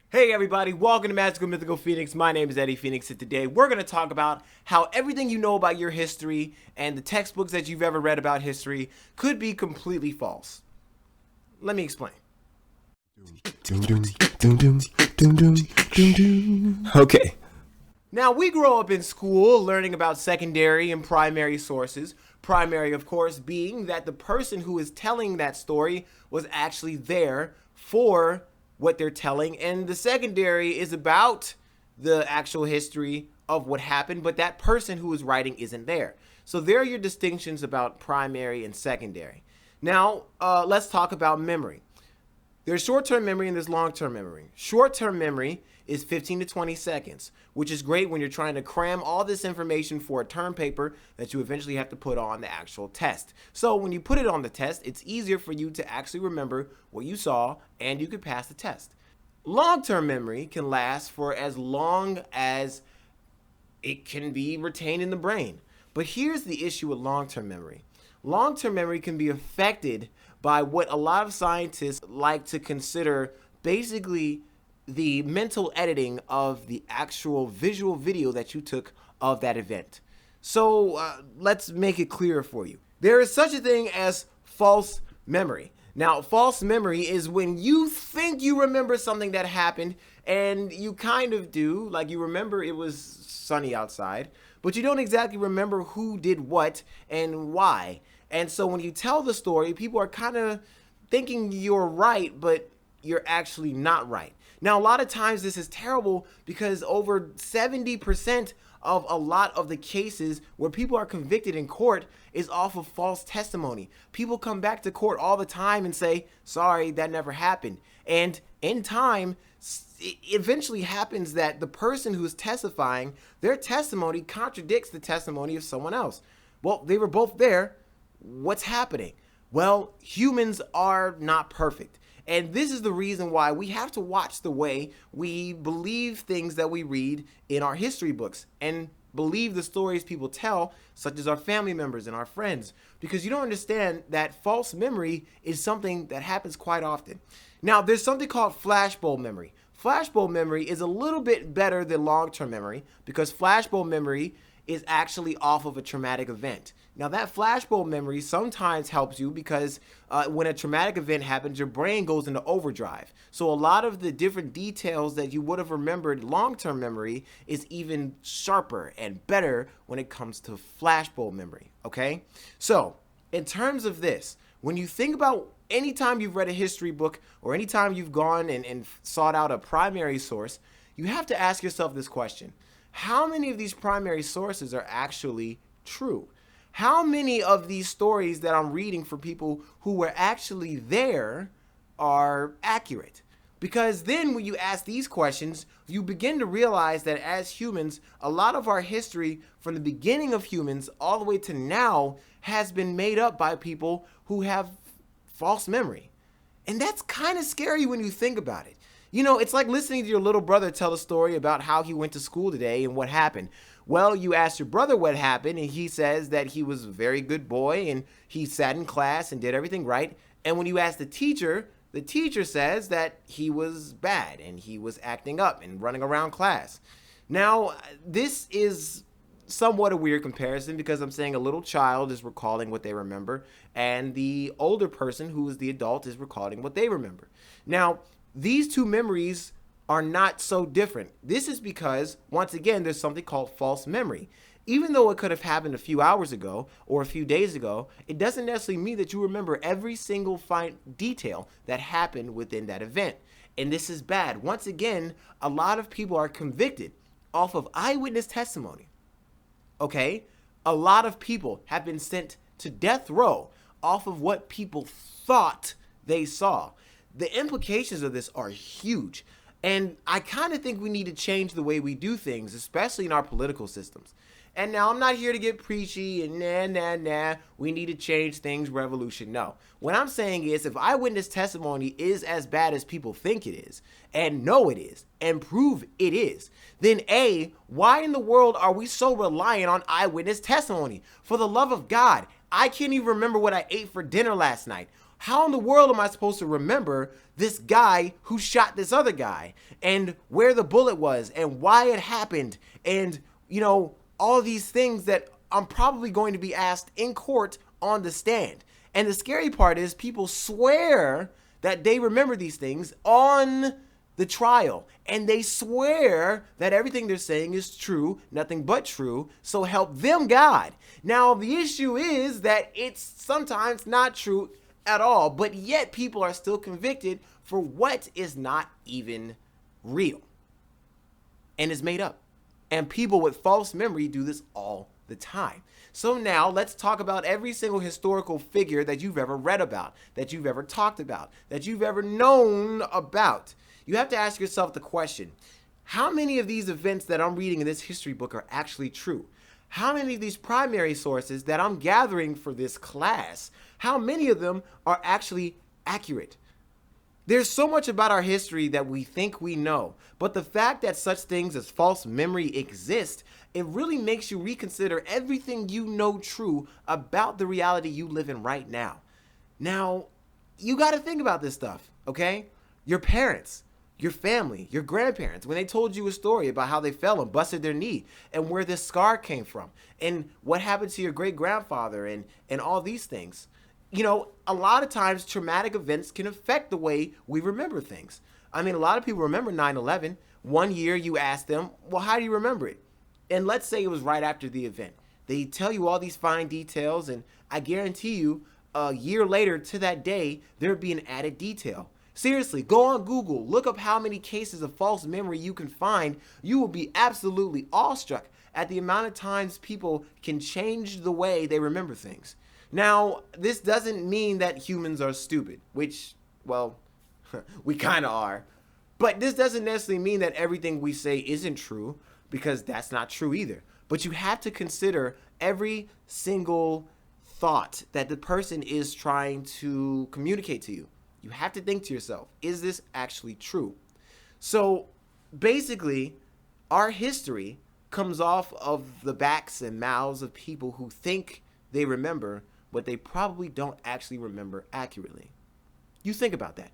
Hey everybody, welcome to Magical Mythical Phoenix. My name is Eddie Phoenix, and today we're going to talk about how everything you know about your history and the textbooks that you've ever read about history could be completely false. Let me explain. Okay. Now, we grow up in school learning about secondary and primary sources. Primary, of course, being that the person who is telling that story was actually there for what they're telling, and the secondary is about the actual history of what happened, but that person who is writing isn't there. So there are your distinctions about primary and secondary. Now, let's talk about memory. There's short-term memory and there's long-term memory. Short-term memory is 15 to 20 seconds, which is great when you're trying to cram all this information for a term paper that you eventually have to put on the actual test. So when you put it on the test, it's easier for you to actually remember what you saw and you could pass the test. Long-term memory can last for as long as it can be retained in the brain. But here's the issue with long-term memory. Long-term memory can be affected by what a lot of scientists like to consider basically the mental editing of the actual visual video that you took of that event. So let's make it clearer for you. There is such a thing as false memory. Now, false memory is when you think you remember something that happened, and you kind of do, like you remember it was sunny outside, but you don't exactly remember who did what and why. And so when you tell the story, people are kind of thinking you're right, but you're actually not right. Now, a lot of times this is terrible because over 70% of a lot of the cases where people are convicted in court is off of false testimony. People come back to court all the time and say, sorry, that never happened. And in time, it eventually happens that the person who is testifying, their testimony contradicts the testimony of someone else. Well, they were both there. What's happening? Well, humans are not perfect. And this is the reason why we have to watch the way we believe things that we read in our history books and believe the stories people tell, such as our family members and our friends, because you don't understand that false memory is something that happens quite often. Now, there's something called flashbulb memory. Flashbulb memory is a little bit better than long-term memory because flashbulb memory is actually off of a traumatic event. Now, that flashbulb memory sometimes helps you because when a traumatic event happens, your brain goes into overdrive. So a lot of the different details that you would have remembered long-term memory is even sharper and better when it comes to flashbulb memory, okay? So in terms of this, when you think about anytime you've read a history book or anytime you've gone and sought out a primary source, you have to ask yourself this question. How many of these primary sources are actually true? How many of these stories that I'm reading from people who were actually there are accurate? Because then when you ask these questions, you begin to realize that as humans, a lot of our history from the beginning of humans all the way to now has been made up by people who have false memory. And that's kind of scary when you think about it. You know, it's like listening to your little brother tell a story about how he went to school today and what happened. Well, you ask your brother what happened, and he says that he was a very good boy and he sat in class and did everything right. And when you ask the teacher says that he was bad and he was acting up and running around class. Now, this is somewhat a weird comparison because I'm saying a little child is recalling what they remember, and the older person, who is the adult, is recalling what they remember. Now, these two memories are not so different. This is because, once again, there's something called false memory. Even though it could have happened a few hours ago or a few days ago, it doesn't necessarily mean that you remember every single fine detail that happened within that event. And this is bad. Once again, a lot of people are convicted off of eyewitness testimony. Okay? A lot of people have been sent to death row off of what people thought they saw. The implications of this are huge. And I kind of think we need to change the way we do things, especially in our political systems. And now I'm not here to get preachy and we need to change things, revolution. No. What I'm saying is if eyewitness testimony is as bad as people think it is, and know it is, and prove it is, then A, why in the world are we so reliant on eyewitness testimony? For the love of God, I can't even remember what I ate for dinner last night. How in the world am I supposed to remember this guy who shot this other guy and where the bullet was and why it happened and, you know, all these things that I'm probably going to be asked in court on the stand. And the scary part is people swear that they remember these things on the trial, and they swear that everything they're saying is true, nothing but true, so help them God. Now, the issue is that it's sometimes not true at all, but yet people are still convicted for what is not even real and is made up. And people with false memory do this all the time. So now let's talk about every single historical figure that you've ever read about, that you've ever talked about, that you've ever known about. You have to ask yourself the question, how many of these events that I'm reading in this history book are actually true? How many of these primary sources that I'm gathering for this class, how many of them are actually accurate? There's so much about our history that we think we know, but the fact that such things as false memory exist, it really makes you reconsider everything you know true about the reality you live in right now. Now, you got to think about this stuff, okay? Your parents, your family, your grandparents, when they told you a story about how they fell and busted their knee and where this scar came from and what happened to your great-grandfather and all these things. You know, a lot of times traumatic events can affect the way we remember things. I mean, a lot of people remember 9/11. One year you ask them, well, how do you remember it? And let's say it was right after the event. They tell you all these fine details, and I guarantee you a year later to that day, there'd be an added detail. Seriously, go on Google, look up how many cases of false memory you can find. You will be absolutely awestruck at the amount of times people can change the way they remember things. Now, this doesn't mean that humans are stupid, which, well, we kind of are. But this doesn't necessarily mean that everything we say isn't true, because that's not true either. But you have to consider every single thought that the person is trying to communicate to you. You have to think to yourself, is this actually true? So basically, our history comes off of the backs and mouths of people who think they remember, but they probably don't actually remember accurately. You think about that.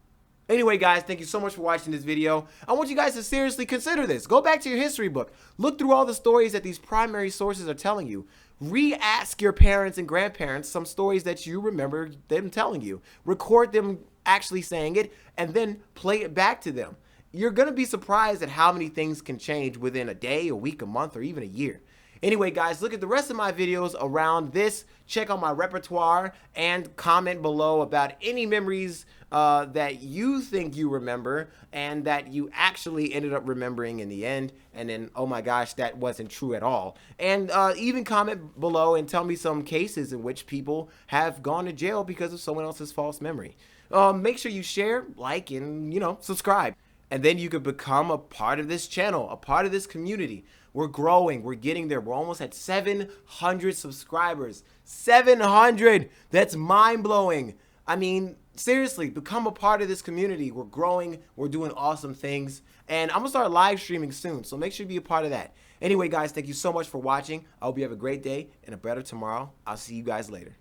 Anyway, guys, thank you so much for watching this video. I want you guys to seriously consider this. Go back to your history book. Look through all the stories that these primary sources are telling you. Re-ask your parents and grandparents some stories that you remember them telling you. Record them actually saying it, and then play it back to them. You're going to be surprised at how many things can change within a day, a week, a month, or even a year. Anyway, guys, look at the rest of my videos around this. Check out my repertoire and comment below about any memories that you think you remember and that you actually ended up remembering in the end. And then, oh my gosh, that wasn't true at all. And even comment below and tell me some cases in which people have gone to jail because of someone else's false memory. Make sure you share, like, and, subscribe. And then you could become a part of this channel, a part of this community. We're growing. We're getting there. We're almost at 700 subscribers. 700! That's mind-blowing. I mean, seriously, become a part of this community. We're growing. We're doing awesome things. And I'm going to start live streaming soon, so make sure you be a part of that. Anyway, guys, thank you so much for watching. I hope you have a great day and a better tomorrow. I'll see you guys later.